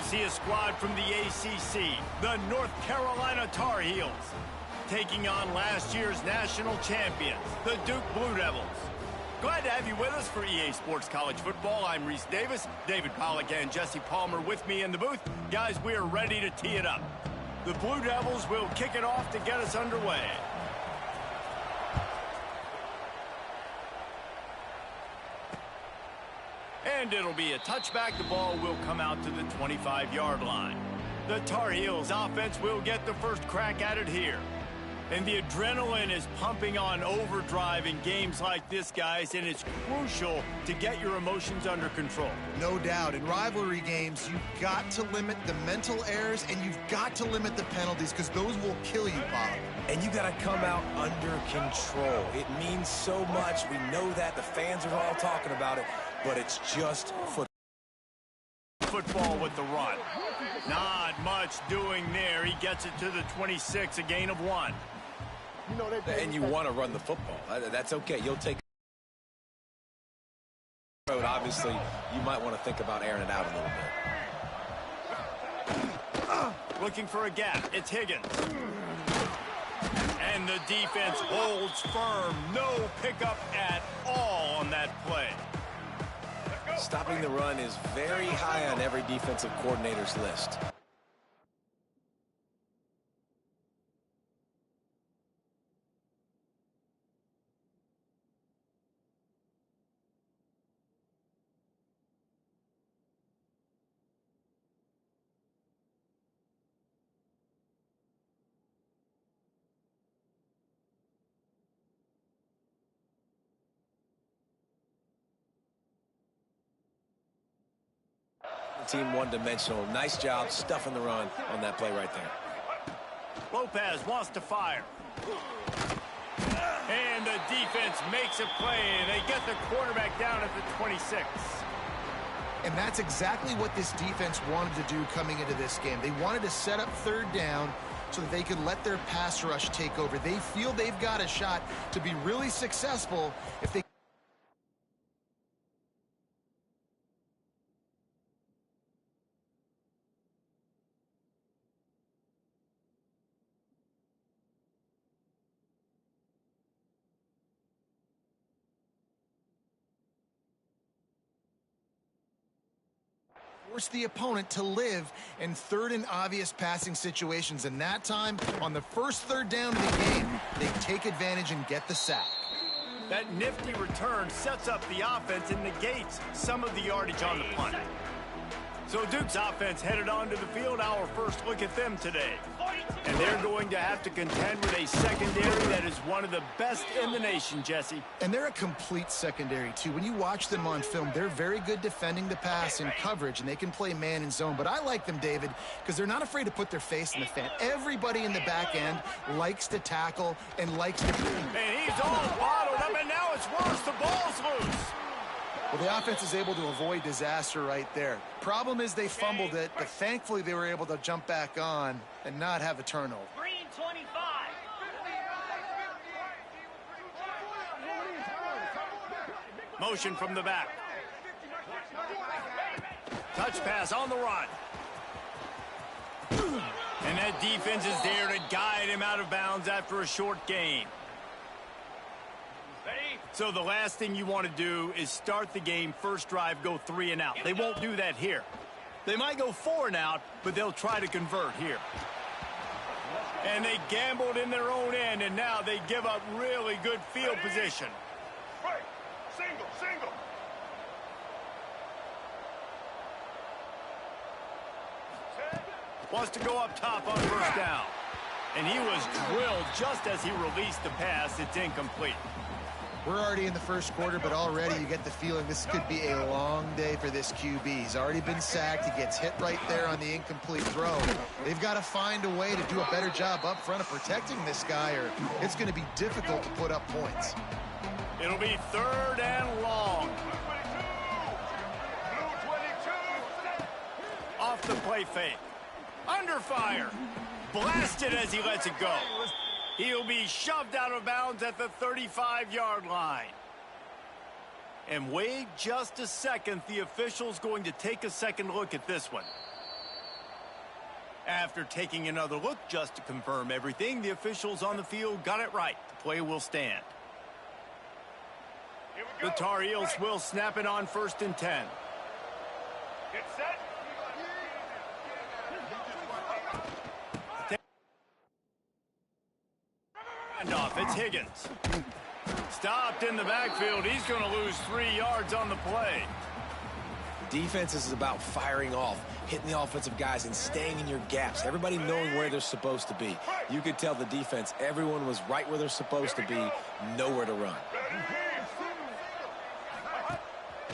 we'll see a squad from the ACC, the North Carolina Tar Heels, taking on last year's national champions, the Duke Blue Devils. Glad to have you with us for EA Sports College Football. I'm Reese Davis, David Pollack and Jesse Palmer with me in the booth. Guys, we are ready to tee it up. The Blue Devils will kick it off to get us underway. And it'll be a touchback. The ball will come out to the 25-yard line. The Tar Heels offense will get the first crack at it here. And the adrenaline is pumping on overdrive in games like this, guys, and it's crucial to get your emotions under control. No doubt. In rivalry games, you've got to limit the mental errors, and you've got to limit the penalties, because those will kill you, Bob. And you got to come out under control. It means so much. We know that. The fans are all talking about it, but it's just football with the run. Not much doing there. He gets it to the 26, a gain of 1. And you want to run the football. That's okay. You'll take it. Obviously, you might want to think about airing it out a little bit. Looking for a gap. It's Higgins. And the defense holds firm. No pickup at all on that play. Stopping the run is very high on every defensive coordinator's list. Team one-dimensional. Nice job stuffing the run on that play right there. Lopez wants to fire. And the defense makes a play, and they get the quarterback down at the 26. And that's exactly what this defense wanted to do coming into this game. They wanted to set up third down so that they could let their pass rush take over. They feel they've got a shot to be really successful if they force the opponent to live in third and obvious passing situations. And that time, on the first third down of the game, they take advantage and get the sack. That nifty return sets up the offense and negates some of the yardage on the punt. So Duke's offense headed onto the field. Our first look at them today. And they're going to have to contend with a secondary that is one of the best in the nation, Jesse. And they're a complete secondary, too. When you watch them on film, they're very good defending the pass in coverage, and they can play man and zone. But I like them, David, because they're not afraid to put their face in the fan. Everybody in the back end likes to tackle and likes to... And he's all bottled up, and now it's worse. The ball's loose. Well, the offense is able to avoid disaster right there. Problem is they fumbled it, but thankfully they were able to jump back on and not have a turnover. Green 25. Motion from the back. Touch pass on the run. And that defense is there to guide him out of bounds after a short gain. So the last thing you want to do is start the game, first drive, go 3 and out. They won't do that here. They might go 4 and out, but they'll try to convert here. And they gambled in their own end, and now they give up really good field position. Right. Single. Wants to go up top on first down. And he was drilled just as he released the pass. It's incomplete. We're already in the first quarter, but already you get the feeling this could be a long day for this QB. He's already been sacked. He gets hit right there on the incomplete throw. They've got to find a way to do a better job up front of protecting this guy, or it's going to be difficult to put up points. It'll be 3rd and long. Off the play fake. Under fire. Blasted as he lets it go. He'll be shoved out of bounds at the 35-yard line. And wait just a second. The official's going to take a second look at this one. After taking another look just to confirm everything, the officials on the field got it right. The play will stand. The Tar Heels will snap it on 1st and 10. Get set. Handoff, it's Higgins. Stopped in the backfield. He's going to lose 3 yards on the play. Defense is about firing off, hitting the offensive guys and staying in your gaps. Everybody knowing where they're supposed to be. You could tell the defense, everyone was right where they're supposed to be, nowhere to run.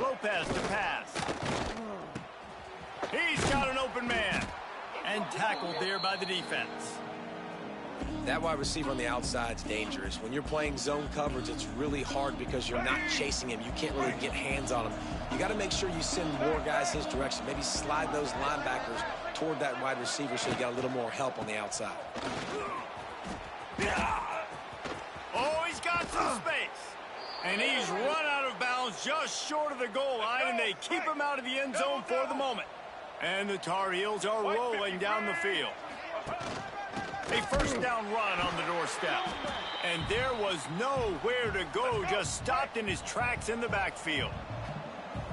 Lopez to pass. He's got an open man. And tackled there by the defense. That wide receiver on the outside is dangerous. When you're playing zone coverage, it's really hard because you're not chasing him. You can't really get hands on him. You got to make sure you send more guys his direction. Maybe slide those linebackers toward that wide receiver so you got a little more help on the outside. Oh, he's got some space. And he's run out of bounds just short of the goal line, and they keep him out of the end zone for the moment. And the Tar Heels are rolling down the field. A 1st down run on the doorstep. And there was nowhere to go, just stopped in his tracks in the backfield.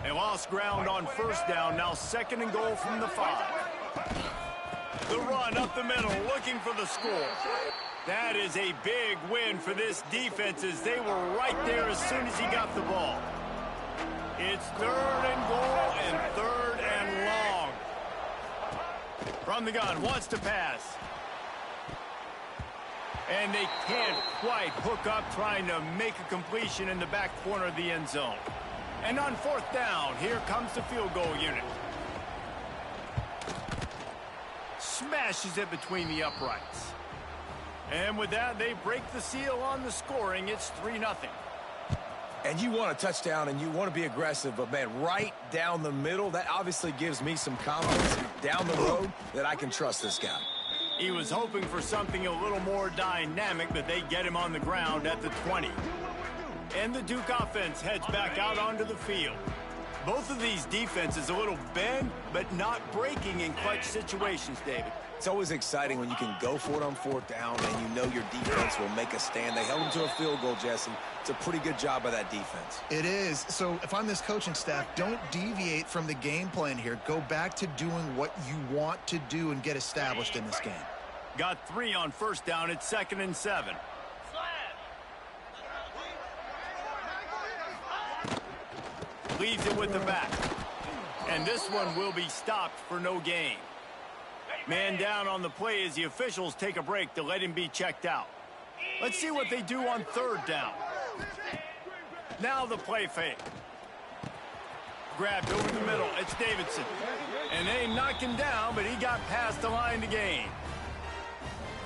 They lost ground on 1st down, now 2nd and goal from the 5. The run up the middle, looking for the score. That is a big win for this defense as they were right there as soon as he got the ball. It's 3rd and goal and 3rd and long. From the gun, wants to pass. And they can't quite hook up, trying to make a completion in the back corner of the end zone. And on 4th down, here comes the field goal unit. Smashes it between the uprights. And with that, they break the seal on the scoring. It's 3-0. And you want a touchdown and you want to be aggressive, but man, right down the middle, that obviously gives me some confidence down the road that I can trust this guy. He was hoping for something a little more dynamic, but they get him on the ground at the 20. And the Duke offense heads back out onto the field. Both of these defenses a little bend, but not breaking in clutch situations, David. It's always exciting when you can go for it on 4th down and you know your defense will make a stand. They held them to a field goal, Jesse. It's a pretty good job by that defense. It is. So if I'm this coaching staff, don't deviate from the game plan here. Go back to doing what you want to do and get established in this game. Got 3 on 1st down. It's 2nd and 7. Leaves it with the back. And this one will be stopped for no gain. Man down on the play as the officials take a break to let him be checked out. Let's see what they do on 3rd down. Now the play fake. Grabbed over the middle. It's Davidson. And they knock him down, but he got past the line to gain.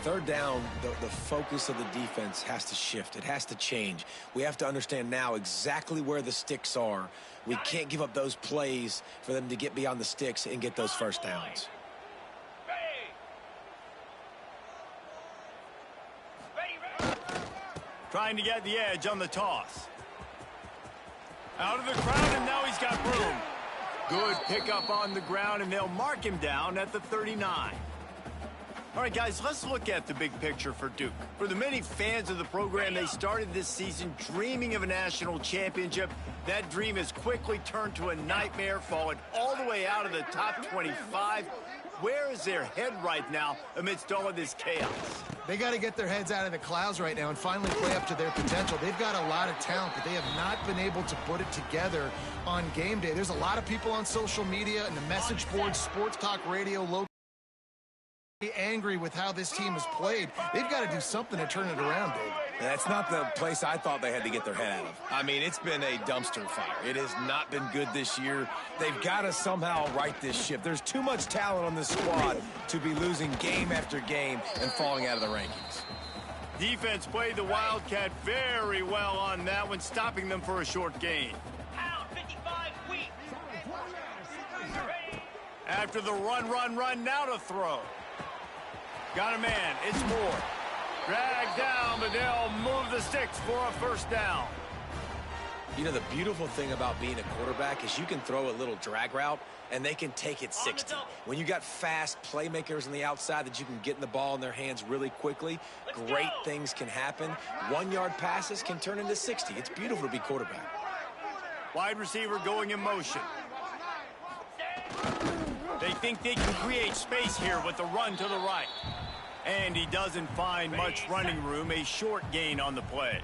3rd down, the focus of the defense has to shift. It has to change. We have to understand now exactly where the sticks are. We can't give up those plays for them to get beyond the sticks and get those 1st downs. Trying to get the edge on the toss. Out of the crowd, and now he's got room. Good pickup on the ground, and they'll mark him down at the 39. All right, guys, let's look at the big picture for Duke. For the many fans of the program, they started this season dreaming of a national championship. That dream has quickly turned to a nightmare, falling all the way out of the top 25. Where is their head right now amidst all of this chaos? They got to get their heads out of the clouds right now and finally play up to their potential. They've got a lot of talent, but they have not been able to put it together on game day. There's a lot of people on social media and the message boards, sports talk radio, local, angry with how this team has played. They've got to do something to turn it around, Dave. That's not the place I thought they had to get their head out of. I mean, it's been a dumpster fire. It has not been good this year. They've got to somehow right this ship. There's too much talent on this squad to be losing game after game and falling out of the rankings. Defense played the Wildcat very well on that one, stopping them for a short gain. After the run, now to throw. Got a man, it's Moore. Dragged down, but they'll move the sticks for a 1st down. You know, the beautiful thing about being a quarterback is you can throw a little drag route, and they can take it 60. When you got fast playmakers on the outside that you can get in the ball in their hands really quickly, great things can happen. 1-yard passes can turn into 60. It's beautiful to be quarterback. Wide receiver going in motion. They think they can create space here with the run to the right. And he doesn't find much running room, a short gain on the play.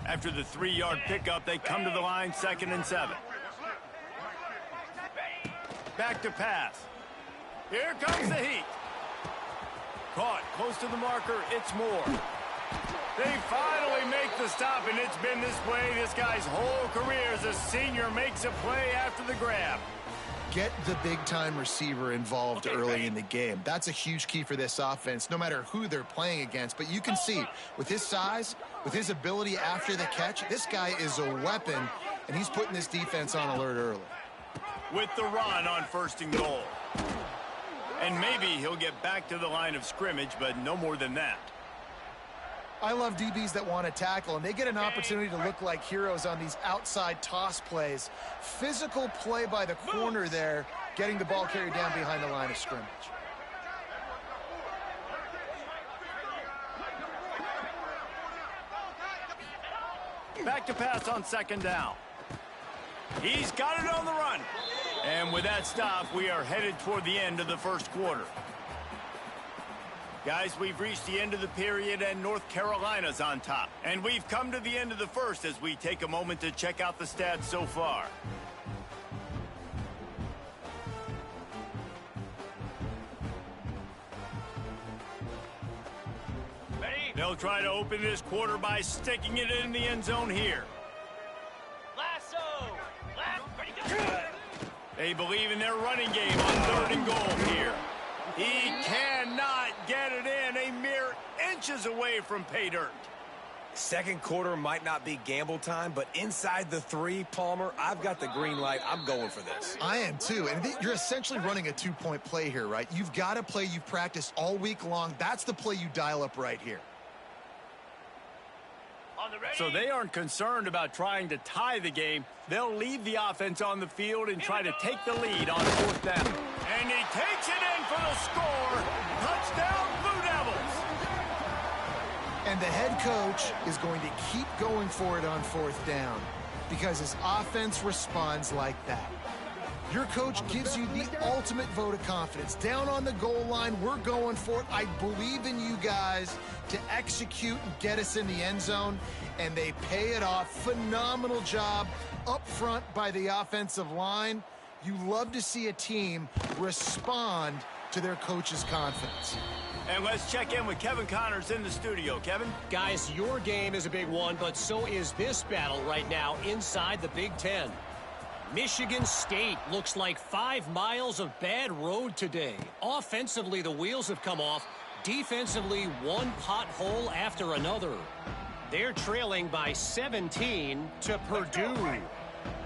After the 3-yard pickup, they come to the line, 2nd and 7. Back to pass. Here comes the heat. Caught close to the marker. It's Moore. They finally make the stop, and it's been this way this guy's whole career as a senior makes a play after the grab. Get the big-time receiver involved early in the game. That's a huge key for this offense, no matter who they're playing against. But you can see, with his size, with his ability after the catch, this guy is a weapon, and he's putting this defense on alert early. With the run on 1st and goal. And maybe he'll get back to the line of scrimmage, but no more than that. I love DBs that want to tackle, and they get an opportunity to look like heroes on these outside toss plays. Physical play by the corner there, getting the ball carried down behind the line of scrimmage. Back to pass on 2nd down. He's got it on the run. And with that stop, we are headed toward the end of the 1st quarter. Guys, we've reached the end of the period, and North Carolina's on top. And we've come to the end of the 1st as we take a moment to check out the stats so far. Ready? They'll try to open this quarter by sticking it in the end zone here. Lasso. Pretty good. They believe in their running game on 3rd and goal here. He cannot get it in, a mere inches away from pay dirt. 2nd quarter might not be gamble time, but inside the 3, Palmer, I've got the green light. I'm going for this. I am too, and you're essentially running a 2-point play here, right? You've got a play you've practiced all week long. That's the play you dial up right here. On the ready. So they aren't concerned about trying to tie the game. They'll leave the offense on the field and try to take the lead on 4th down. And he takes it in for the score. Touchdown, Blue Devils. And the head coach is going to keep going for it on 4th down because his offense responds like that. Your coach gives you the ultimate vote of confidence. Down on the goal line, we're going for it. I believe in you guys to execute and get us in the end zone, and they pay it off. Phenomenal job up front by the offensive line. You love to see a team respond to their coach's confidence. And let's check in with Kevin Connors in the studio. Kevin? Guys, your game is a big one, but so is this battle right now inside the Big Ten. Michigan State looks like 5 miles of bad road today. Offensively, the wheels have come off. Defensively, one pothole after another. They're trailing by 17 to Purdue.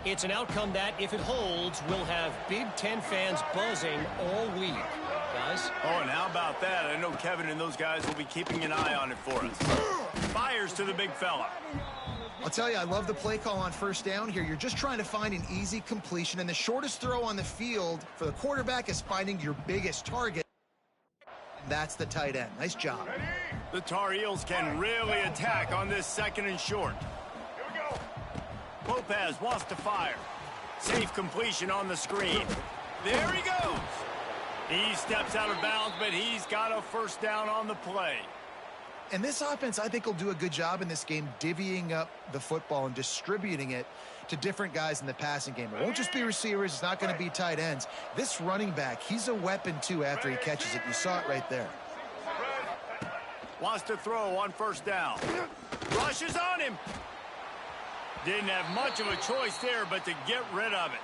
It's an outcome that, if it holds, will have Big Ten fans buzzing all week. Guys? Oh, and how about that? I know Kevin and those guys will be keeping an eye on it for us. Fires to the big fella. I'll tell you, I love the play call on 1st down here. You're just trying to find an easy completion, and the shortest throw on the field for the quarterback is finding your biggest target. And that's the tight end. Nice job. The Tar Heels can really attack on this 2nd and short. Here we go. Lopez wants to fire. Safe completion on the screen. There he goes. He steps out of bounds, but he's got a 1st down on the play. And this offense, I think, will do a good job in this game divvying up the football and distributing it to different guys in the passing game. It won't just be receivers. It's not going to be tight ends. This running back, he's a weapon, too, after he catches it. You saw it right there. Wants to throw on 1st down. Rushes on him. Didn't have much of a choice there, but to get rid of it.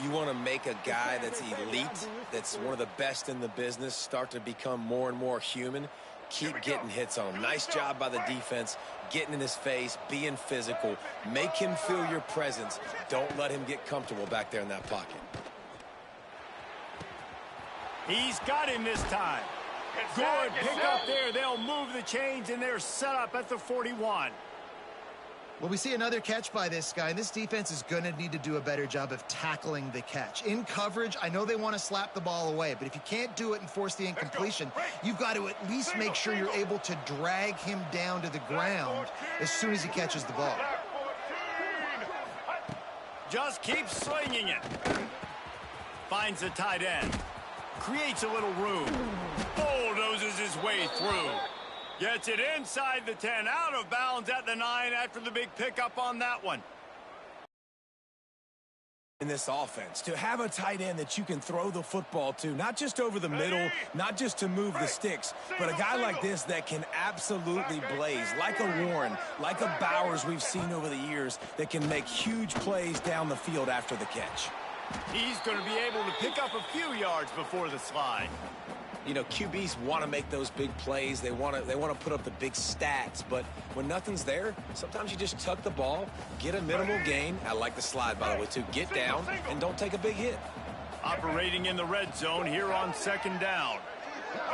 You want to make a guy that's elite, that's one of the best in the business, start to become more and more human. Keep getting hits on him. Nice job by the defense, getting in his face, being physical. Make him feel your presence. Don't let him get comfortable back there in that pocket. He's got him this time. Good pick up there. They'll move the chains, and they're set up at the 41. Well, we see another catch by this guy, and this defense is going to need to do a better job of tackling the catch. In coverage, I know they want to slap the ball away, but if you can't do it and force the incompletion, you've got to at least make sure you're able to drag him down to the ground as soon as he catches the ball. Just keeps slinging it. Finds the tight end. Creates a little room. Bulldozes his way through. Gets it inside the 10, out of bounds at the 9 after the big pickup on that one. In this offense, to have a tight end that you can throw the football to, not just over the middle, not just to move the sticks, but a guy like this that can absolutely blaze, like a Warren, like a Bowers we've seen over the years, that can make huge plays down the field after the catch. He's going to be able to pick up a few yards before the slide. You know, QBs want to make those big plays. They want to put up the big stats. But when nothing's there, sometimes you just tuck the ball, get a minimal gain. I like the slide, by the way, too. Get down and don't take a big hit. Operating in the red zone here on 2nd down.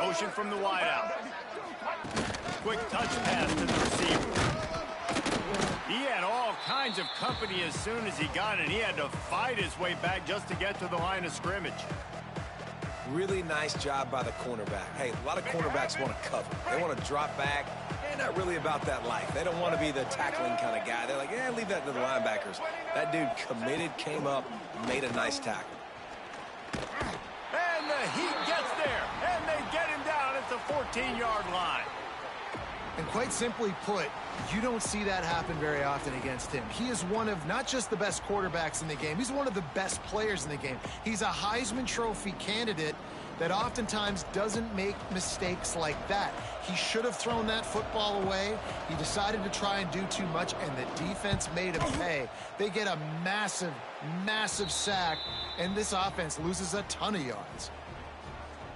Motion from the wideout. Quick touch pass to the receiver. He had all kinds of company as soon as he got it. He had to fight his way back just to get to the line of scrimmage. Really nice job by the cornerback. Hey, a lot of cornerbacks want to cover. They want to drop back. They're not really about that life. They don't want to be the tackling kind of guy. They're like, yeah, leave that to the linebackers. That dude committed, came up, made a nice tackle. And the heat gets there, and they get him down at the 14-yard line. And quite simply put, you don't see that happen very often against him. He is one of not just the best quarterbacks in the game, he's one of the best players in the game. He's a Heisman Trophy candidate that oftentimes doesn't make mistakes like that. He should have thrown that football away. He decided to try and do too much, and the defense made him pay. They get a massive, massive sack, and this offense loses a ton of yards.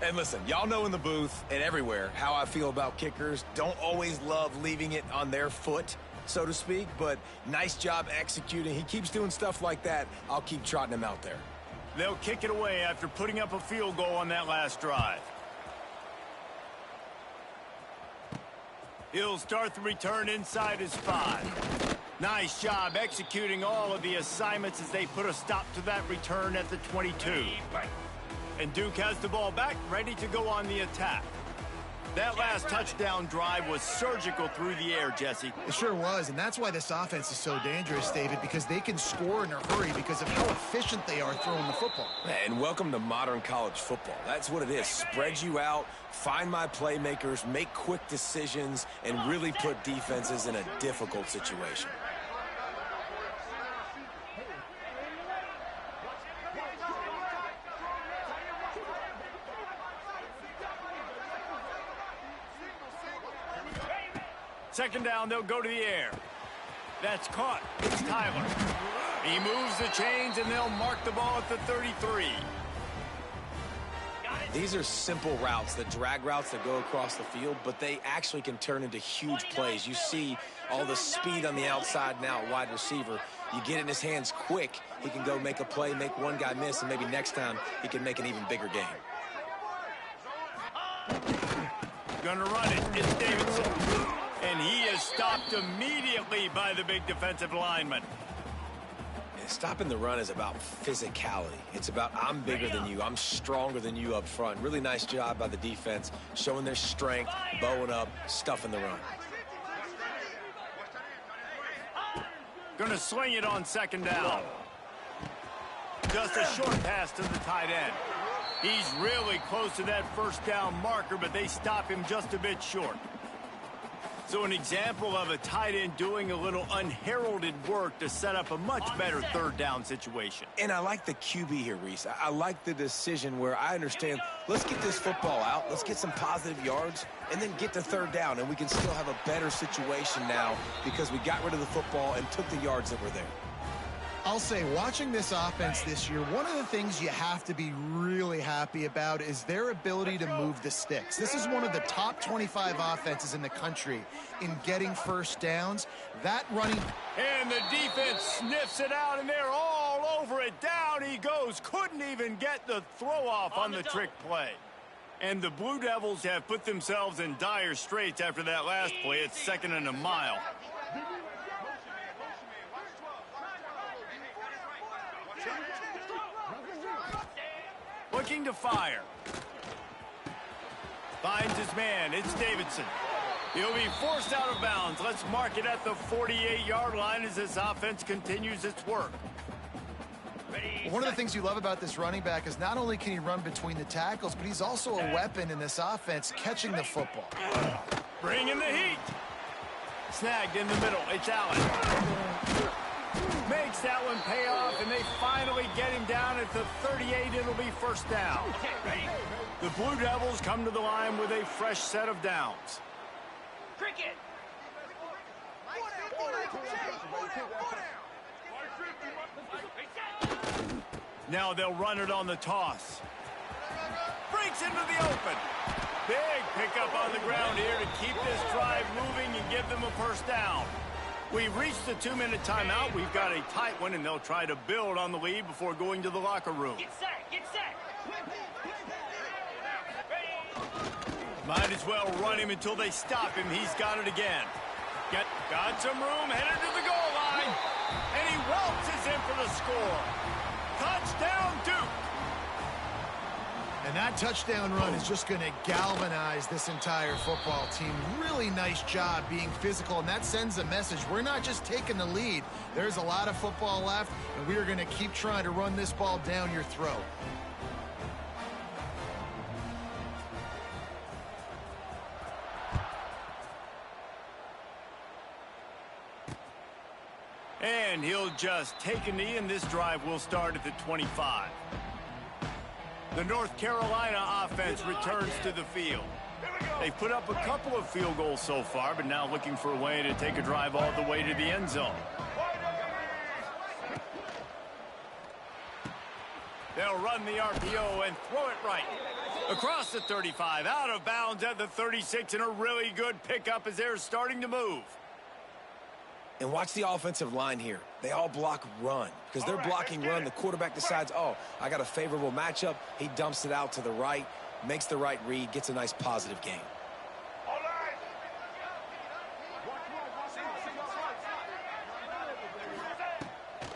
And listen, y'all know in the booth and everywhere how I feel about kickers. Don't always love leaving it on their foot, so to speak, but nice job executing. He keeps doing stuff like that. I'll keep trotting him out there. They'll kick it away after putting up a field goal on that last drive. He'll start the return inside his 5. Nice job executing all of the assignments as they put a stop to that return at the 22. And Duke has the ball back, ready to go on the attack. That last touchdown drive was surgical through the air, Jesse. It sure was, and that's why this offense is so dangerous, David, because they can score in a hurry because of how efficient they are throwing the football. And welcome to modern college football. That's what it is. Spread you out, find my playmakers, make quick decisions, and really put defenses in a difficult situation. Second down, they'll go to the air. That's caught. It's Tyler. He moves the chains, and they'll mark the ball at the 33. These are simple routes, the drag routes that go across the field, but they actually can turn into huge plays. You see all the speed on the outside now at wide receiver. You get it in his hands quick, he can go make a play, make one guy miss, and maybe next time he can make an even bigger game. Gonna run it. It's Davidson. And he is stopped immediately by the big defensive lineman. Stopping the run is about physicality. It's about I'm bigger than you. I'm stronger than you up front. Really nice job by the defense, showing their strength, bowing up, stuffing the run. Gonna swing it on second down. Just a short pass to the tight end. He's really close to that first down marker, but they stop him just a bit short. So an example of a tight end doing a little unheralded work to set up a much better third down situation. And I like the QB here, Reese. I like the decision where I understand, let's get this football out, let's get some positive yards, and then get to third down, and we can still have a better situation now because we got rid of the football and took the yards that were there. I'll say, watching this offense this year, one of the things you have to be really happy about is their ability to move the sticks. This is one of the top 25 offenses in the country in getting first downs. That running... And the defense sniffs it out, and they're all over it. Down he goes. Couldn't even get the throw-off on the trick play. And the Blue Devils have put themselves in dire straits after that last play. It's 2nd and a mile. looking to fire. Finds his man. It's Davidson. He'll be forced out of bounds. Let's mark it at the 48-yard line as this offense continues its work. One of the things you love about this running back is not only can he run between the tackles, but he's also a weapon in this offense catching the football. Bringing the heat. Snagged in the middle. It's Allen. Makes that one pay off, and they finally get him down at the 38. It'll be first down. Okay, ready? The Blue Devils come to the line with a fresh set of downs. Cricket. Now they'll run it on the toss. Breaks into the open. Big pickup on the ground here to keep this drive moving and give them a first down. We've reached the 2-minute timeout. We've got a tight one, and they'll try to build on the lead before going to the locker room. Get set, get set. Might as well run him until they stop him. He's got it again. Got some room, headed to the goal line. And he waltzes in for the score. Touchdown, Duke. And that touchdown run is just going to galvanize this entire football team. Really nice job being physical, and that sends a message. We're not just taking the lead. There's a lot of football left, and we are going to keep trying to run this ball down your throat. And he'll just take a knee, and this drive will start at the 25. The North Carolina offense returns to the field. They've put up a couple of field goals so far, but now looking for a way to take a drive all the way to the end zone. They'll run the RPO and throw it right. Across the 35, out of bounds at the 36, and a really good pickup as they're starting to move. And watch the offensive line here. They all block run. Because they're blocking run, the quarterback decides, oh, I got a favorable matchup. He dumps it out to the right, makes the right read, gets a nice positive gain.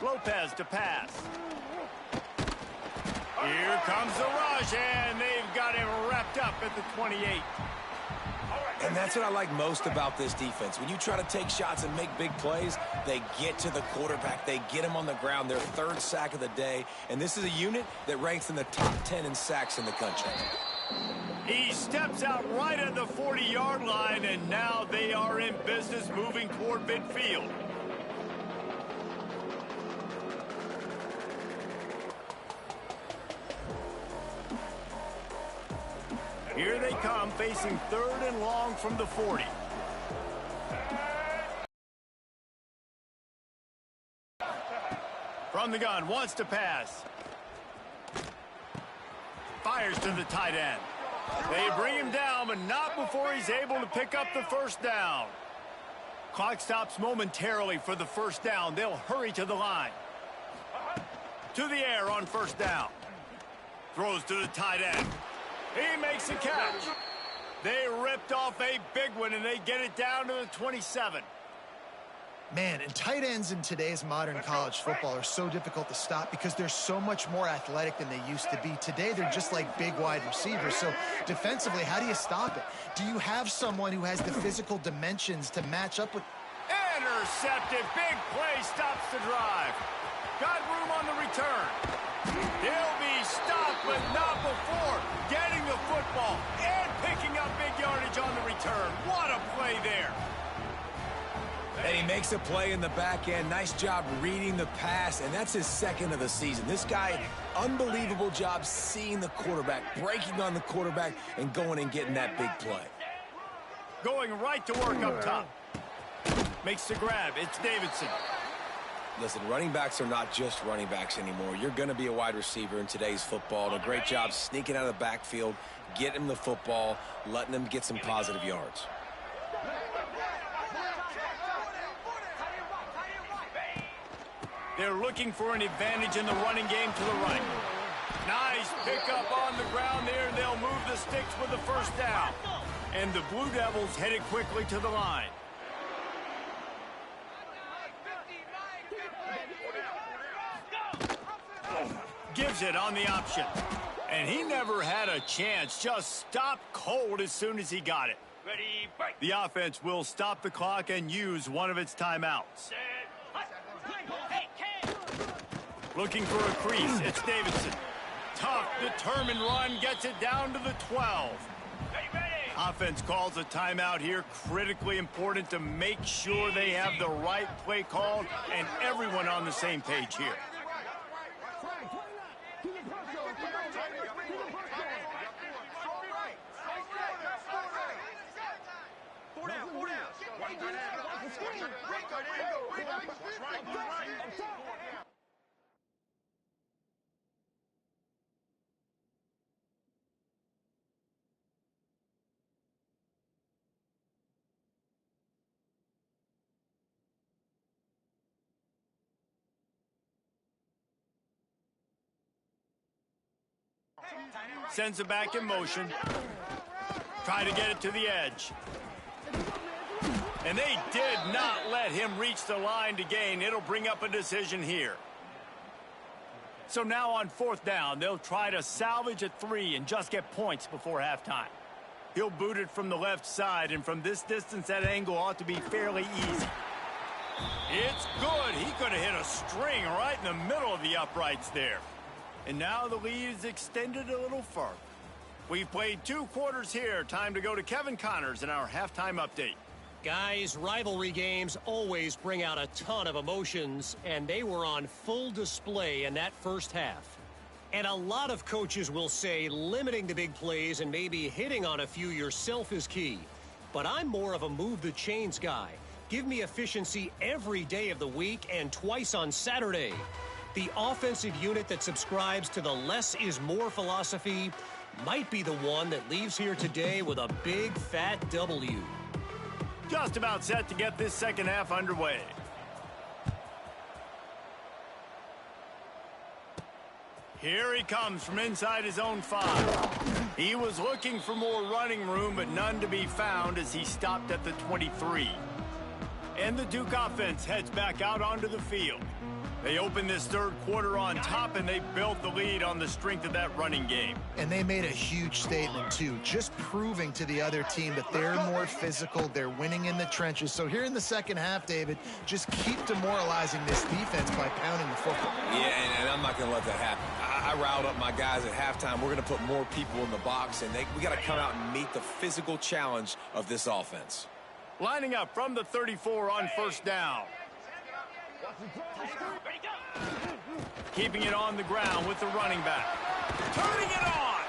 Lopez to pass. Here comes the rush, and they've got him wrapped up at the 28. And that's what I like most about this defense. When you try to take shots and make big plays, they get to the quarterback. They get him on the ground, their third sack of the day. And this is a unit that ranks in the top 10 in sacks in the country. He steps out right at the 40-yard line, and now they are in business moving toward midfield. Here they come, facing 3rd and long from the 40. From the gun, wants to pass. Fires to the tight end. They bring him down, but not before he's able to pick up the first down. Clock stops momentarily for the first down. They'll hurry to the line. To the air on first down. Throws to the tight end. He makes a catch. They ripped off a big one, and they get it down to the 27. Man, and tight ends in today's modern college football are so difficult to stop because they're so much more athletic than they used to be. Today, they're just like big wide receivers. So defensively, how do you stop it? Do you have someone who has the physical dimensions to match up with? Intercepted. Big play stops the drive. Got room on the return. He'll be stopped, but not before getting the football and picking up big yardage on the return. What a play there. And he makes a play in the back end. Nice job reading the pass, and that's his second of the season. This guy, unbelievable job seeing the quarterback, breaking on the quarterback, and going and getting that big play. Going right to work up top. Makes the grab. It's Davidson. Listen, running backs are not just running backs anymore. You're going to be a wide receiver in today's football. And a great job sneaking out of the backfield, getting him the football, letting him get some positive yards. They're looking for an advantage in the running game to the right. Nice pickup on the ground there. They'll move the sticks with the first down. And the Blue Devils headed quickly to the line. Gives it on the option. And he never had a chance. Just stopped cold as soon as he got it. Ready, break. The offense will stop the clock and use one of its timeouts. Set. Hey, Ken. Looking for a crease. It's Davidson. Tough, determined run. Gets it down to the 12. Ready, ready. Offense calls a timeout here. Critically important to make sure they have the right play called and everyone on the same page here. Sends it back in motion. Try to get it to the edge. And they did not let him reach the line to gain. It'll bring up a decision here. So now on 4th down, they'll try to salvage a 3 and just get points before halftime. He'll boot it from the left side, and from this distance, that angle ought to be fairly easy. It's good. He could have hit a string right in the middle of the uprights there. And now the lead is extended a little further. We've played 2 quarters here. Time to go to Kevin Connors in our halftime update. Guys, rivalry games always bring out a ton of emotions, and they were on full display in that first half. And a lot of coaches will say limiting the big plays and maybe hitting on a few yourself is key. But I'm more of a move the chains guy. Give me efficiency every day of the week and twice on Saturday. The offensive unit that subscribes to the less is more philosophy might be the one that leaves here today with a big fat W. Just about set to get this second half underway. Here he comes from inside his own 5. He was looking for more running room, but none to be found as he stopped at the 23. And the Duke offense heads back out onto the field. They opened this 3rd quarter on top, and they built the lead on the strength of that running game. And they made a huge statement, too, just proving to the other team that they're more physical, they're winning in the trenches. So here in the second half, David, just keep demoralizing this defense by pounding the football. Yeah, and I'm not going to let that happen. I riled up my guys at halftime. We're going to put more people in the box, and we got to come out and meet the physical challenge of this offense. Lining up from the 34 on 1st down. Ready, go. Keeping it on the ground with the running back. Turning it on!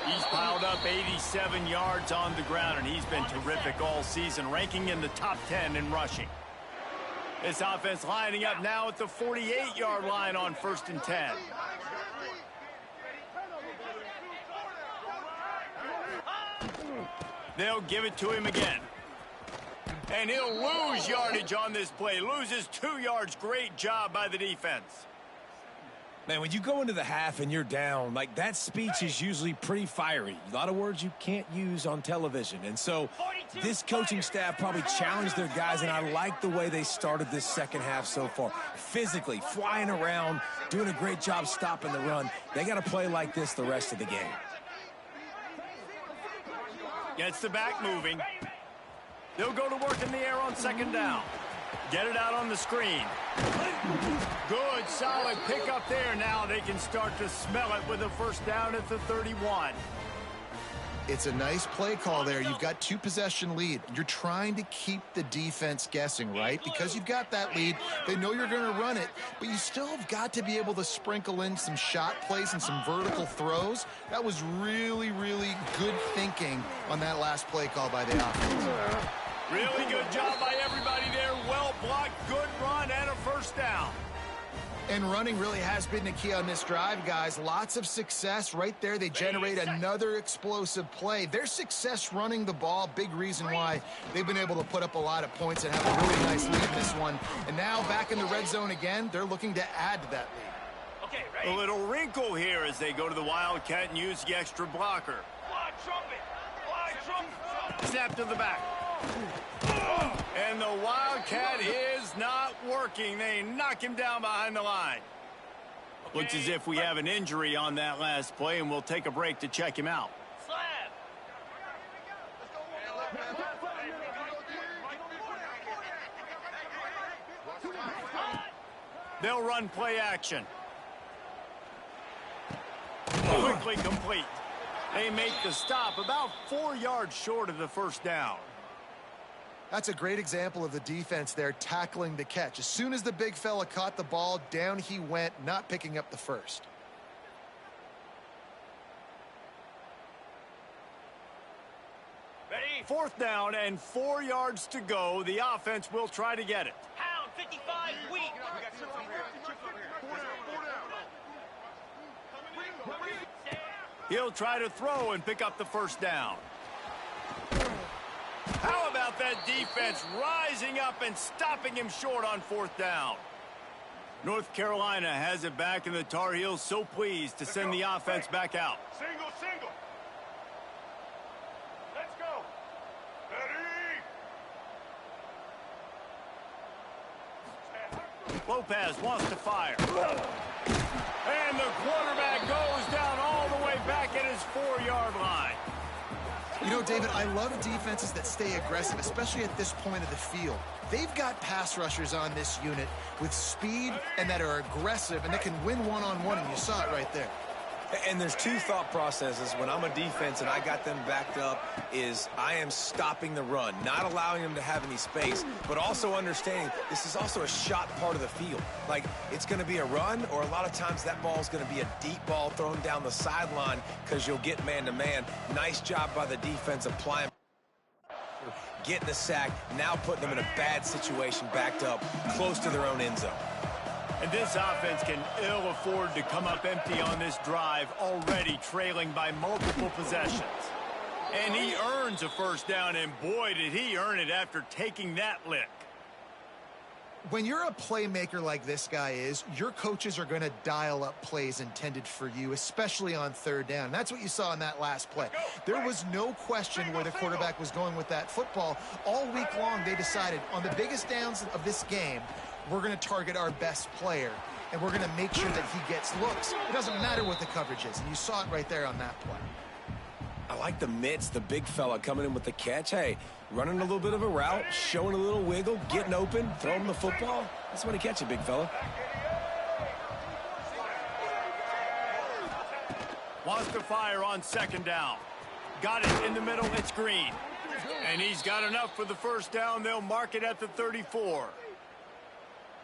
He's piled up 87 yards on the ground, and he's been terrific all season, ranking in the top 10 in rushing. This offense lining up now at the 48-yard line on 1st and 10. They'll give it to him again. And he'll lose yardage on this play. Loses 2 yards. Great job by the defense. Man, when you go into the half and you're down, like, that speech is usually pretty fiery. A lot of words you can't use on television. And so this coaching staff probably challenged their guys, and I like the way they started this second half so far. Physically, flying around, doing a great job stopping the run. They got to play like this the rest of the game. Gets the back moving. They'll go to work in the air on 2nd down. Get it out on the screen. Good, solid pickup there. Now they can start to smell it with a 1st down at the 31. It's a nice play call there. You've got 2-possession lead. You're trying to keep the defense guessing, right? Because you've got that lead. They know you're going to run it, but you still have got to be able to sprinkle in some shot plays and some vertical throws. That was really, really good thinking on that last play call by the offense. Really good job by everybody there. Well blocked, good run, and a 1st down. And running really has been the key on this drive, guys. Lots of success right there. They generate another explosive play. Their success running the ball, big reason why they've been able to put up a lot of points and have a really nice lead in this one. And now back in the red zone again, they're looking to add to that lead. Okay, ready. A little wrinkle here as they go to the Wildcat and use the extra blocker. Fly trumpet. Fly trumpet. Snap to the back. And the Wildcat is not working. They knock him down behind the line. Looks as if we have an injury on that last play, and we'll take a break to check him out. Slab. They'll run play action. Quickly complete. They make the stop about 4 yards short of the first down. That's a great example of the defense there tackling the catch. As soon as the big fella caught the ball, down he went, not picking up the first. Ready? 4th down and 4 yards to go. The offense will try to get it. Pound 55 weak. He'll try to throw and pick up the first down. How about that defense rising up and stopping him short on 4th down? North Carolina has it back, and the Tar Heels so pleased to send the offense back out. Single, single. Let's go. Ready? Lopez wants to fire. And the quarterback goes down all the way back at his 4-yard line. You know, David, I love defenses that stay aggressive, especially at this point of the field. They've got pass rushers on this unit with speed and that are aggressive and that can win one-on-one, and you saw it right there. And there's two thought processes when I'm a defense and I got them backed up is I am stopping the run, not allowing them to have any space, but also understanding this is also a shot part of the field. Like, it's going to be a run, or a lot of times that ball is going to be a deep ball thrown down the sideline because you'll get man-to-man. Nice job by the defense applying, getting the sack, now putting them in a bad situation backed up close to their own end zone. And this offense can ill afford to come up empty on this drive, already trailing by multiple possessions. And he earns a first down, and boy, did he earn it after taking that lick. When you're a playmaker like this guy is, your coaches are going to dial up plays intended for you, especially on 3rd down. That's what you saw in that last play. There was no question where the quarterback was going with that football. All week long, they decided on the biggest downs of this game, we're going to target our best player, and we're going to make sure that he gets looks. It doesn't matter what the coverage is, and you saw it right there on that play. I like the mitts, the big fella coming in with the catch. Hey, running a little bit of a route, showing a little wiggle, getting open, throwing the football. That's when he catch it, big fella. Wants to fire on 2nd down. Got it in the middle, it's Green. And he's got enough for the first down. They'll mark it at the 34.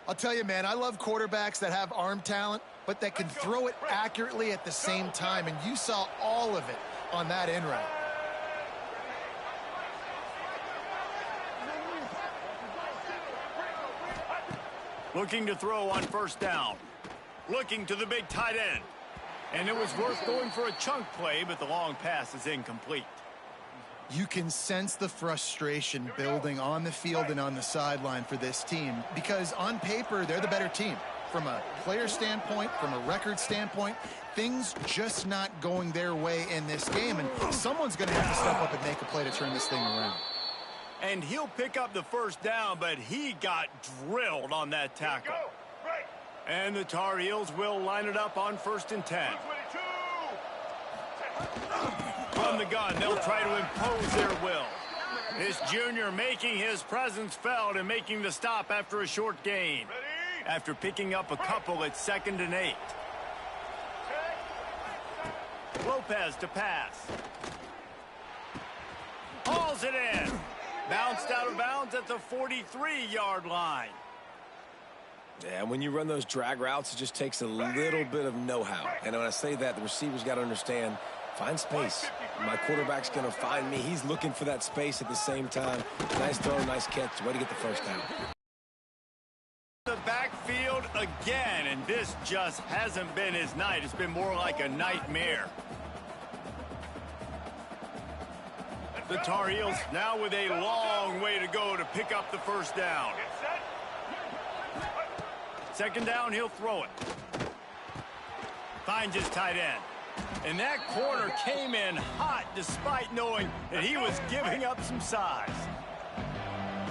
I'll tell you, man, I love quarterbacks that have arm talent, but that can throw it accurately at the same time, and you saw all of it on that in route. Looking to throw on 1st down. Looking to the big tight end. And it was worth going for a chunk play, but the long pass is incomplete. You can sense the frustration building on the field and on the sideline for this team, because on paper, they're the better team. From a player standpoint, from a record standpoint, things just not going their way in this game, and someone's going to have to step up and make a play to turn this thing around. And he'll pick up the first down, but he got drilled on that tackle. And the Tar Heels will line it up on 1st and 10. From the gun, they'll try to impose their will. This junior making his presence felt and making the stop after a short gain. After picking up a couple at 2nd and 8. Lopez to pass. Hauls it in. Bounced out of bounds at the 43-yard line. Yeah, when you run those drag routes, it just takes a little bit of know-how. And when I say that, the receiver's got to understand, find space. My quarterback's going to find me. He's looking for that space at the same time. Nice throw, nice catch. Way to get the first down. The backfield again, and this just hasn't been his night. It's been more like a nightmare. The Tar Heels now with a long way to go to pick up the first down. 2nd down, he'll throw it. Finds his tight end. And that corner came in hot despite knowing that he was giving up some size.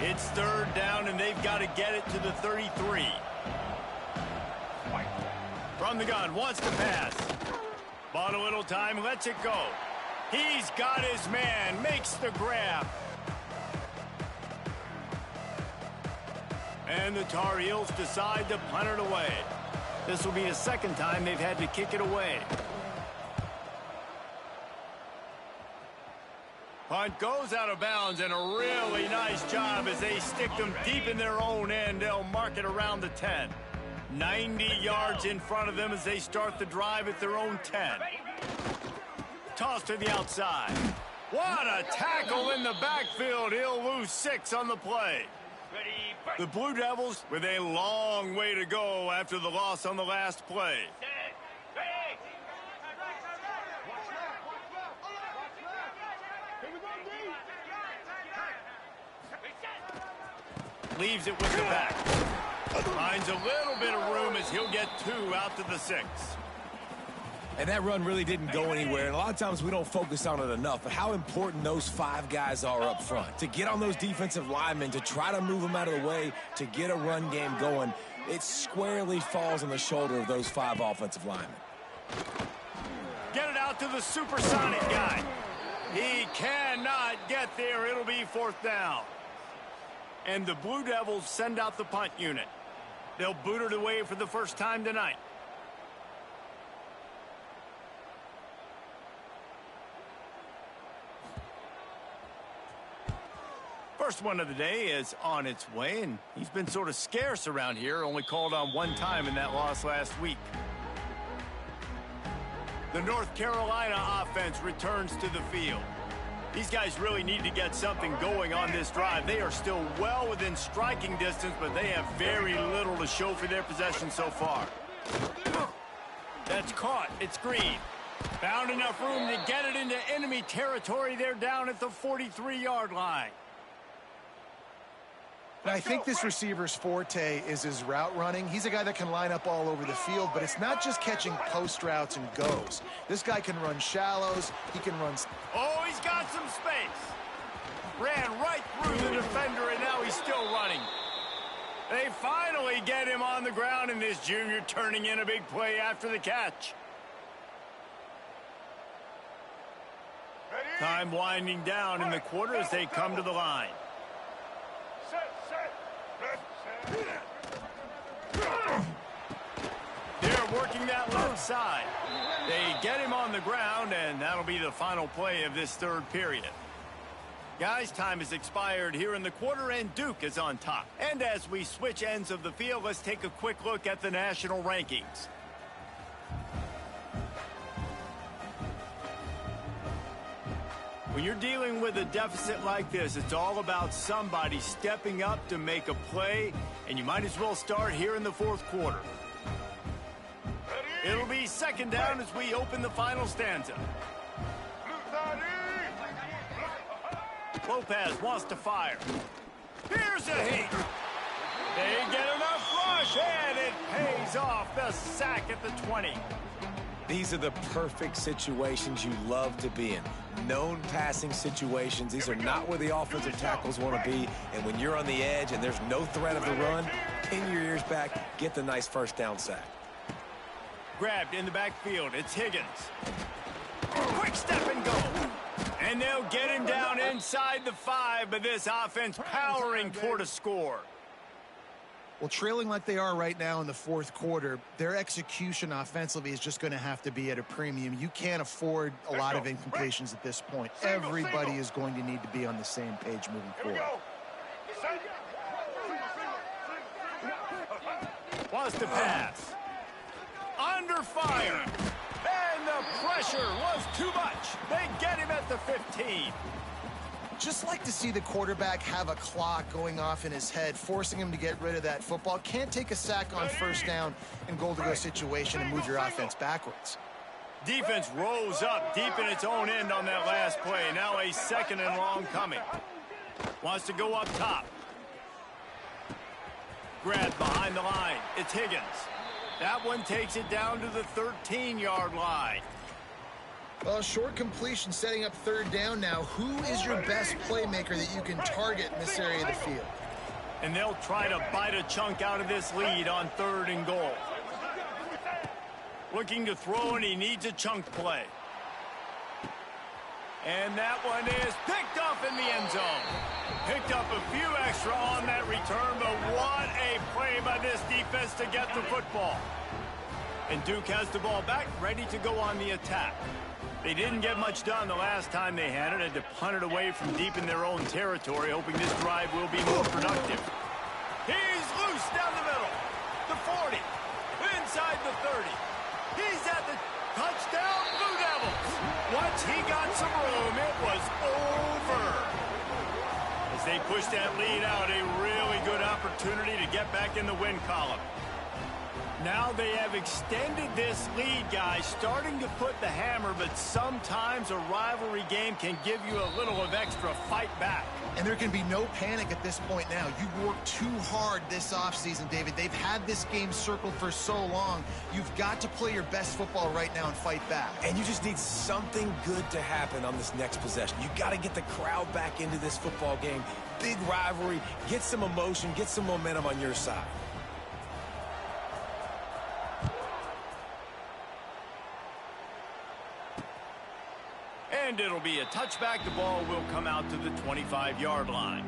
It's 3rd down, and they've got to get it to the 33. From the gun, wants to pass. Bought a little time, lets it go. He's got his man, makes the grab. And the Tar Heels decide to punt it away. This will be the second time they've had to kick it away. Punt goes out of bounds, and a really nice job as they stick them deep in their own end. They'll mark it around the 10. 90 yards in front of them as they start the drive at their own 10. Toss to the outside. What a tackle in the backfield. He'll lose 6 on the play. The Blue Devils with a long way to go after the loss on the last play. Leaves it with the back. Finds a little bit of room as he'll get 2 out to the 6. And that run really didn't go anywhere. And a lot of times we don't focus on it enough. But how important those 5 guys are up front. To get on those defensive linemen, to try to move them out of the way, to get a run game going, it squarely falls on the shoulder of those 5 offensive linemen. Get it out to the supersonic guy. He cannot get there. It'll be 4th down. And the Blue Devils send out the punt unit. They'll boot it away for the first time tonight. First one of the day is on its way, and he's been sort of scarce around here, only called on 1 time in that loss last week. The North Carolina offense returns to the field. These guys really need to get something going on this drive. They are still well within striking distance, but they have very little to show for their possession so far. That's caught. It's Green. Found enough room to get it into enemy territory. They're down at the 43-yard line. And I think this receiver's forte is his route running. He's a guy that can line up all over the field, but it's not just catching post routes and goes. This guy can run shallows. He can run... Oh, he's got some space. Ran right through the defender, and now he's still running. They finally get him on the ground, and this junior turning in a big play after the catch. Time winding down in the quarter as they come to the line. They're working that left side. They get him on the ground, and that'll be the final play of this 3rd period. Guys, time has expired here in the quarter, and Duke is on top. And as we switch ends of the field, let's take a quick look at the national rankings. When you're dealing with a deficit like this, it's all about somebody stepping up to make a play, and you might as well start here in the 4th quarter. It'll be 2nd down as we open the final stanza. Lopez wants to fire. Here's a hit. They get enough rush, and it pays off. The sack at the 20. These are the perfect situations you love to be in. Known passing situations. These are not where the offensive tackles want to be. And when you're on the edge and there's no threat of the run, pin your ears back, get the nice 1st down sack. Grabbed in the backfield. It's Higgins. Quick step and go. And they'll get him down inside the 5, but this offense powering toward a score. Well, trailing like they are right now in the 4th quarter, their execution offensively is just going to have to be at a premium. You can't afford a lot of incompletions at this point. Everybody is going to need to be on the same page moving forward. Wants to pass. Under fire. And the pressure was too much. They get him at the 15. Just like to see the quarterback have a clock going off in his head, forcing him to get rid of that football. Can't take a sack on 1st down in goal-to-go situation and move your offense backwards. Defense rose up deep in its own end on that last play. Now a 2nd and long coming. Wants to go up top. Grabbed behind the line. It's Higgins. That one takes it down to the 13-yard line. Well, short completion setting up 3rd down now. Who is your best playmaker that you can target in this area of the field? And they'll try to bite a chunk out of this lead on 3rd and goal. Looking to throw, and he needs a chunk play. And that one is picked up in the end zone. Picked up a few extra on that return, but what a play by this defense to get the football. And Duke has the ball back, ready to go on the attack. They didn't get much done the last time they had it. Had to punt it away from deep in their own territory, hoping this drive will be more productive. He's loose down the middle. The 40. Inside the 30. He's at the touchdown, Blue Devils. Once he got some room, it was over. As they push that lead out, a really good opportunity to get back in the win column. Now they have extended this lead, guys, starting to put the hammer, but sometimes a rivalry game can give you a little of extra fight back. And there can be no panic at this point now. You worked too hard this offseason, David. They've had this game circled for so long. You've got to play your best football right now and fight back. And you just need something good to happen on this next possession. You got to get the crowd back into this football game. Big rivalry. Get some emotion. Get some momentum on your side. And it'll be a touchback. The ball will come out to the 25-yard line.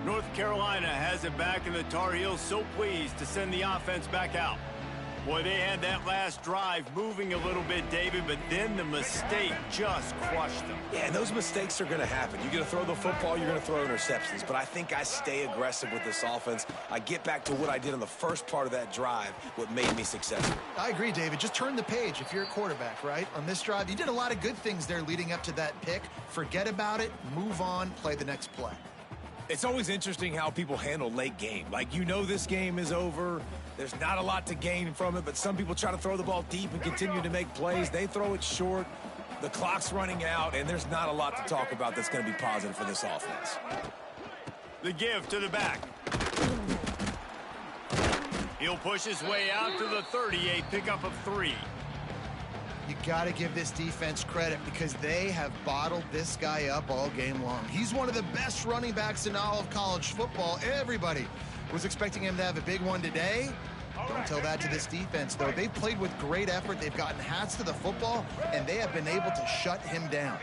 North Carolina has it back, and the Tar Heels so pleased to send the offense back out. Boy, they had that last drive moving a little bit, David, but then the mistake just crushed them. Yeah, and those mistakes are going to happen. You're going to throw the football, you're going to throw interceptions. But I think I stay aggressive with this offense. I get back to what I did in the first part of that drive, what made me successful. I agree, David. Just turn the page if you're a quarterback, right? On this drive, you did a lot of good things there leading up to that pick. Forget about it, move on, play the next play. It's always interesting how people handle late game. Like, you know this game is over. There's not a lot to gain from it, but some people try to throw the ball deep and continue to make plays. They throw it short. The clock's running out, and there's not a lot to talk about that's going to be positive for this offense. The give to the back. He'll push his way out to the 38, pickup of 3. You got to give this defense credit because they have bottled this guy up all game long. He's one of the best running backs in all of college football. Everybody was expecting him to have a big one today. Don't tell that to this defense, though. They've played with great effort. They've gotten hats to the football, and they have been able to shut him down.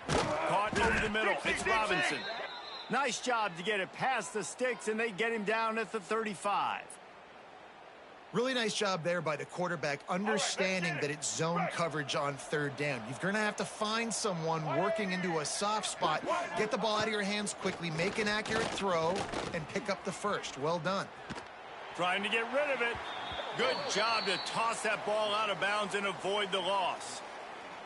Caught over the middle. It's Robinson. Nice job to get it past the sticks, and they get him down at the 35. Really nice job there by the quarterback, understanding that it's zone coverage on third down. You're going to have to find someone working into a soft spot, get the ball out of your hands quickly, make an accurate throw, and pick up the first. Well done. Trying to get rid of it. Good job to toss that ball out of bounds and avoid the loss.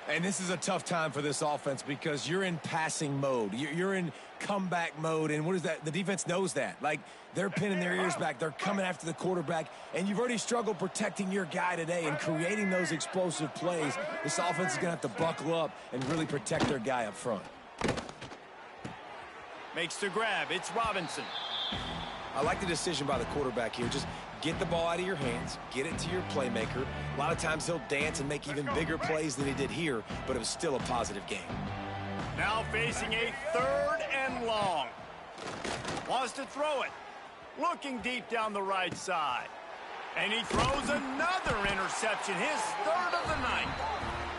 And this is a tough time for this offense because you're in passing mode. You're in comeback mode, and what is that? The defense knows that. Like, they're pinning their ears back. They're coming after the quarterback, and you've already struggled protecting your guy today and creating those explosive plays. This offense is going to have to buckle up and really protect their guy up front. Makes the grab. It's Robinson. I like the decision by the quarterback here. Just get the ball out of your hands, get it to your playmaker. A lot of times he'll dance and make even bigger plays than he did here, but it was still a positive game. Now facing a 3rd and long. Wants to throw it. Looking deep down the right side. And he throws another interception, his 3rd of the night.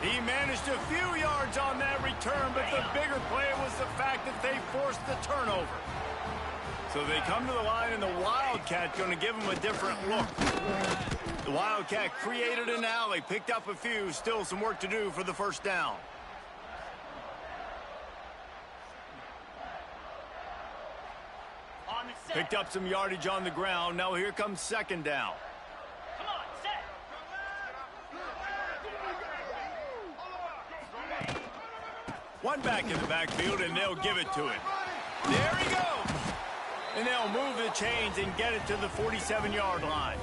He managed a few yards on that return, but the bigger play was the fact that they forced the turnover. So they come to the line, and the Wildcat going to give them a different look. The Wildcat created an alley, picked up a few, still some work to do for the first down. Picked up some yardage on the ground. Now here comes 2nd down. Come on, set. One back in the backfield, and they'll give it to him. There he goes. And they'll move the chains and get it to the 47-yard line.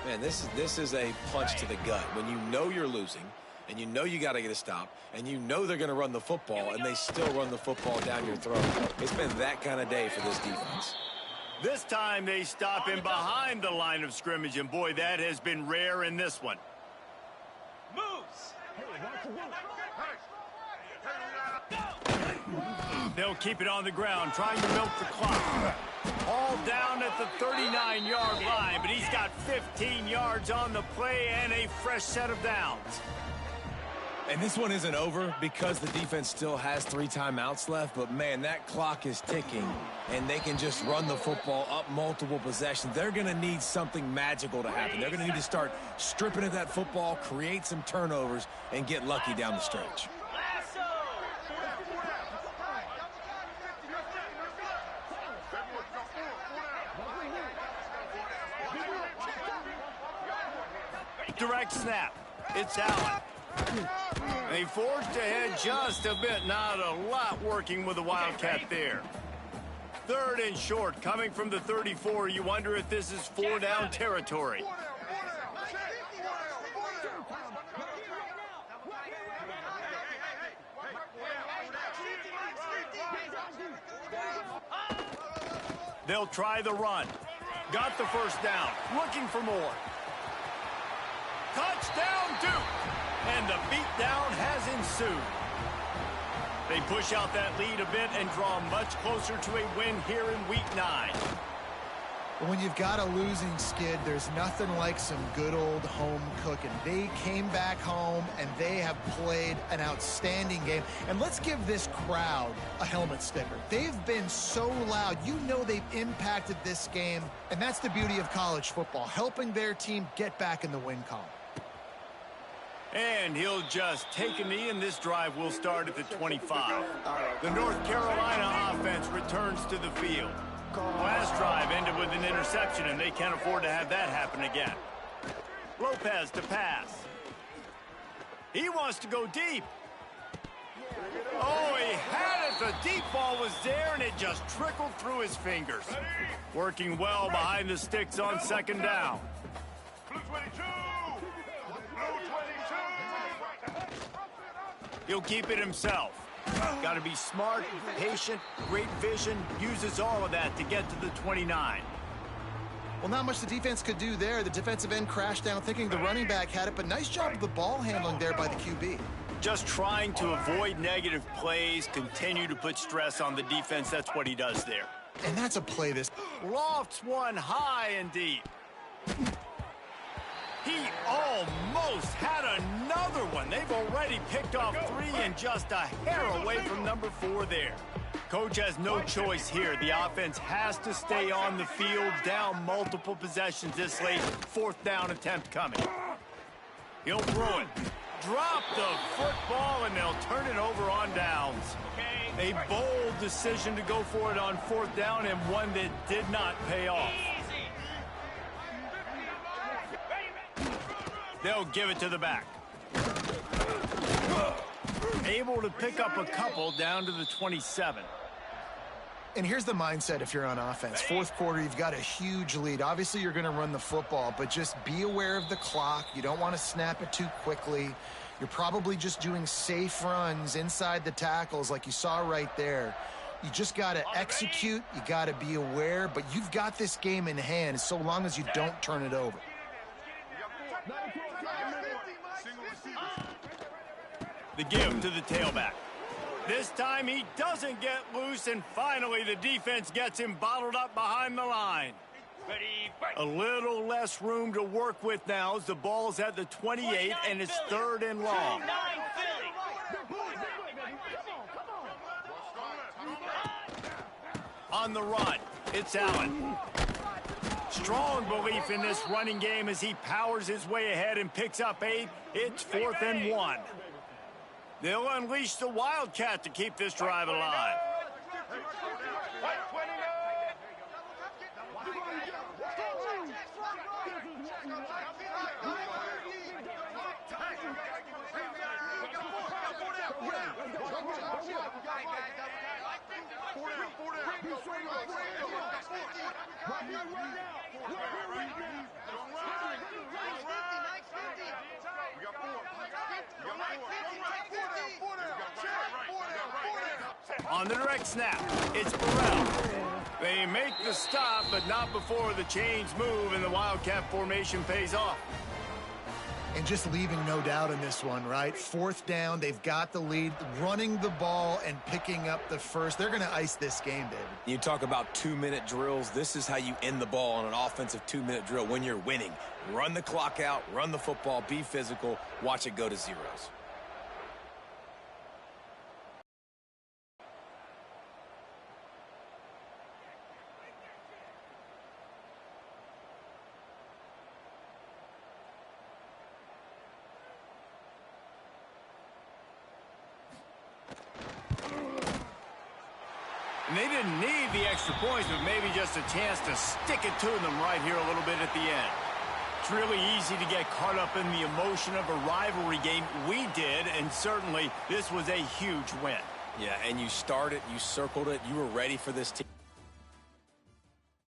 Man, this is a punch to the gut. When you know you're losing, and you know you got to get a stop, and you know they're going to run the football, and they still run the football down your throat. It's been that kind of day for this defense. This time they stop him behind the line of scrimmage, and boy, that has been rare in this one. Moves. They'll keep it on the ground, trying to milk the clock. All down at the 39-yard line, but he's got 15 yards on the play and a fresh set of downs. And this one isn't over because the defense still has 3 timeouts left, but man, that clock is ticking, and they can just run the football up multiple possessions. They're going to need something magical to happen. They're going to need to start stripping at that football, create some turnovers, and get lucky down the stretch. Direct snap. It's Allen. They forged ahead just a bit. Not a lot working with the Wildcat there. 3rd and short coming from the 34. You wonder if this is 4-down territory. They'll try the run. Got the first down. Looking for more. Touchdown, Duke! And the beatdown has ensued. They push out that lead a bit and draw much closer to a win here in Week 9. When you've got a losing skid, there's nothing like some good old home cooking. They came back home, and they have played an outstanding game. And let's give this crowd a helmet sticker. They've been so loud. You know they've impacted this game, and that's the beauty of college football, helping their team get back in the win column. And he'll just take a knee, and this drive will start at the 25. The North Carolina offense returns to the field. Last drive ended with an interception, and they can't afford to have that happen again. Lopez to pass. He wants to go deep. Oh, he had it. The deep ball was there, and it just trickled through his fingers. Working well behind the sticks on 2nd down. He'll keep it himself. Got to be smart, patient, great vision, uses all of that to get to the 29. Well, not much the defense could do there. The defensive end crashed down thinking the running back had it, but nice job of the ball handling there by the QB. Just trying to avoid negative plays, continue to put stress on the defense. That's what he does there. And that's a play this. Lofts one high and deep. He almost had another one. They've already picked off 3 and just a hair away from number 4 there. Coach has no choice here. The offense has to stay on the field, down multiple possessions this late. 4th down attempt coming. He'll throw it. Drop the football, and they'll turn it over on downs. A bold decision to go for it on 4th down, and one that did not pay off. They'll give it to the back. Able to pick up a couple down to the 27. And here's the mindset if you're on offense. 4th quarter, you've got a huge lead. Obviously, you're going to run the football, but just be aware of the clock. You don't want to snap it too quickly. You're probably just doing safe runs inside the tackles like you saw right there. You just got to execute. You got to be aware, but you've got this game in hand so long as you don't turn it over. The give to the tailback. This time he doesn't get loose, and finally the defense gets him bottled up behind the line. A little less room to work with now as the ball's at the 28 and it's 3rd and long. On the run, it's Allen. Strong belief in this running game as he powers his way ahead and picks up 8. It's 4th and 1. They'll unleash the Wildcat to keep this drive alive. On the direct snap, it's Burrell. They make the stop, but not before the chains move and the Wildcat formation pays off. and just leaving no doubt in this one, right? Fourth down, they've got the lead, running the ball and picking up the first. They're going to ice this game, David. You talk about 2-minute drills. This is how you end the ball on an offensive 2-minute drill when you're winning. Run the clock out, run the football, be physical, watch it go to zeros. And they didn't need the extra points, but maybe just a chance to stick it to them right here a little bit at the end. It's really easy to get caught up in the emotion of a rivalry game. We did, and certainly this was a huge win. Yeah, and you started, you circled it, you were ready for this team.